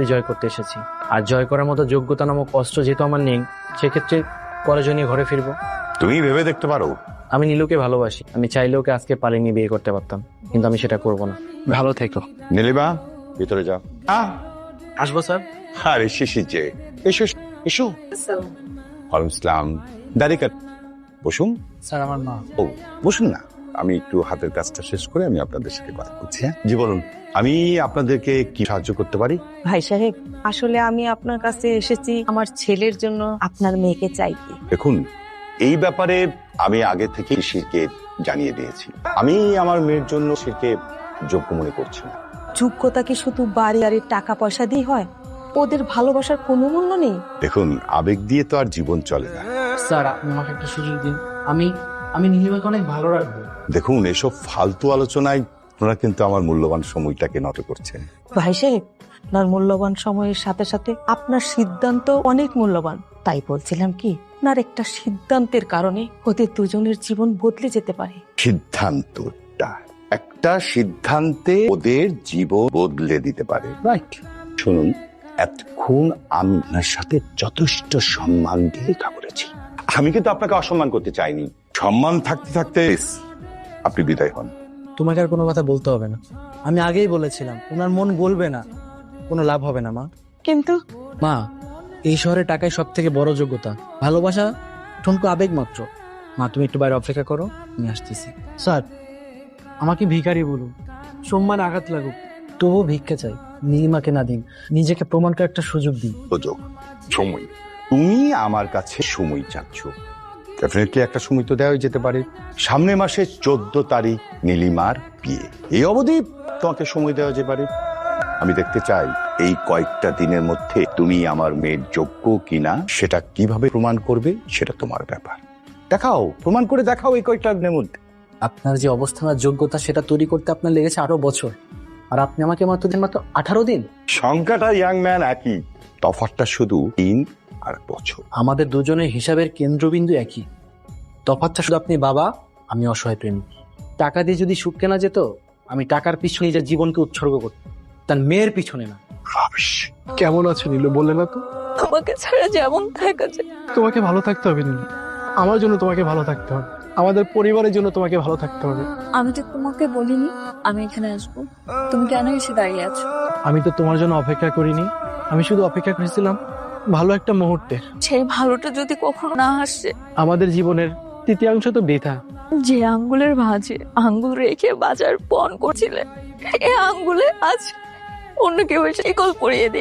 জয় করতে এসেছি। আর জয় করার মতো যোগ্যতা নামক অস্ত্র যেহেতু আমার নেই, সেক্ষেত্রে পরাজয় নিয়ে ঘরে ফিরবো। তুমি ভেবে দেখতে পারো। আমি নীলুকে ভালোবাসি। আমি চাইলে ওকে আজকে পালিয়ে নিয়ে বিয়ে করতে পারতাম, কিন্তু আমি সেটা করব না। ভালো থেকো। নীলিমা, ভিতরে যাও। আসবো স্যার। আরে শিশির যে, এসো এসো। ওয়ালাইকুম আসসালাম। দাঁড়িয়ে কাট, বসুন। স্যার আমার মা। ও, বসুন না। আমি একটু হাতের কাজটা শেষ করে আমি আপনাদের সাথে কথা বলছি। হ্যাঁ জি, বলুন। আমি আপনাদেরকে কি সাহায্য করতে পারি? ভাই সাহেব, আসলে আমি আপনার কাছে এসেছি আমার ছেলের জন্য আপনার মেয়েকে চাইতে। দেখুন, এই ব্যাপারে আমি আগে থেকে শিরকে জানিয়ে দিয়েছি। আমি আমার মেয়ের জন্য শিরকে যোগ্য মনে করছি না। যোগ্যতা কি শুধু বাড়ি আর টাকা পয়সা দিয়ে হয়? ওদের ভালোবাসার কোনো মূল্য নেই? দেখুন, আবেগ দিয়ে তো আর জীবন চলে না। স্যার আপনি আমাকে একটা সুযোগ দিন। আমি নীলিমাকে অনেক ভালো রাখবো। দেখুন, এসব ফালতু আলোচনায় আপনারা কিন্তু আমার মূল্যবান সময়টাকে নষ্ট করছেন। ভাই সাহেব, আপনার মূল্যবান সময়ের সাথে সাথে আপনার সিদ্ধান্ত অনেক মূল্যবান। তাই বলছিলাম কি, আপনার একটা সিদ্ধান্তের কারণে ওদের দুজনের জীবন বদলে যেতে পারে। সিদ্ধান্তটা, একটা সিদ্ধান্তে ওদের জীবন বদলে দিতে পারে। রাইট। শুনুন, এতক্ষণ আমি আপনার সাথে যথেষ্ট সম্মান দিয়ে কথা বলেছি। আমি কিন্তু আপনাকে অসম্মান করতে চাইনি। সম্মান থাকতে থাকতে আপনি বিদায় হন। তোমাকে আর কোনো কথা বলতে হবে না। আমি আগেই বলেছিলাম ওনার মন গলবে না, কোনো লাভ হবে না মা। কিন্তু মা, এই শহরে টাকায় সব থেকে বড় যোগ্যতা। ভালোবাসা ঠুনকো আবেগ মাত্র। মা তুমি একটু বাইরে অপেক্ষা করো, আমি আসতেছি। স্যার আমাকে ভিখারি বলুন, সম্মান আঘাত লাগুক, তবুও ভিক্ষা চাই। নীলিমাকে না দিন, নিজেকে প্রমাণ করার একটা সুযোগ দিন। সুযোগ, সময়। তুমি আমার কাছে সময় চাচ্ছ। ডেফিনেটলি একটা সময় তো দেওয়াই যেতে পারে। সামনের মাসে 14 তারিখ নীলিমার বিয়ে। এই অবধি তোমাকে সময় দেওয়া যেতে পারে। আমি দেখতে চাই এই কয়েকটা দিনের মধ্যে তুমি আমার মেয়ের যোগ্য কিনা। সেটা কিভাবে প্রমাণ করবে সেটা তোমার ব্যাপার। দেখাও, প্রমাণ করে দেখাও এই কয়েকটা দিনের মধ্যে। আপনার যে অবস্থান আর যোগ্যতা সেটা তৈরি করতে আপনার লেগেছে 18 বছর, আর আপনি আমাকে মাত্র 18 দিন। সংখ্যাটা ইয়াং ম্যান একই, তফাৎটা শুধু 3 আর বছর। আমাদের দুজনের হিসাবের কেন্দ্রবিন্দু একই, তফাৎটা শুধু আপনি বাবা, আমি অসহায় প্রেমী। টাকা দিয়ে যদি সুখ কেনা যেত, আমি টাকার পিছনে নিজের জীবনকে উৎসর্গ করতাম, তার মেয়ের পিছনে না। কেমন আছো নীলু, বললে না তো? আমাকে ছাড়া যেমন থাকা যায়। তোমাকে ভালো থাকতে হবে নীলু, আমার জন্য তোমাকে ভালো থাকতে হবে, আমাদের পরিবারের জন্য তোমাকে ভালো থাকতে হবে। আমি তো তোমাকে বলিনি আমি এখানে আসবো, তুমি কেন এসে দাঁড়িয়ে আছো? আমি তো তোমার জন্য অপেক্ষা করিনি, আমি শুধু অপেক্ষা করেছিলাম ভালো একটা মুহূর্তে। সেই ভালোটা যদি কখনো না আসে? আমাদের জীবনের তৃতীয়াংশ তো বৃথা। যে আঙ্গুলের ভাঁজে আঙ্গুল রেখে বাজার পণ করছিলে, এই আঙ্গুলে আজ অন্য কেউ এসে শিকল পরিয়ে দিই।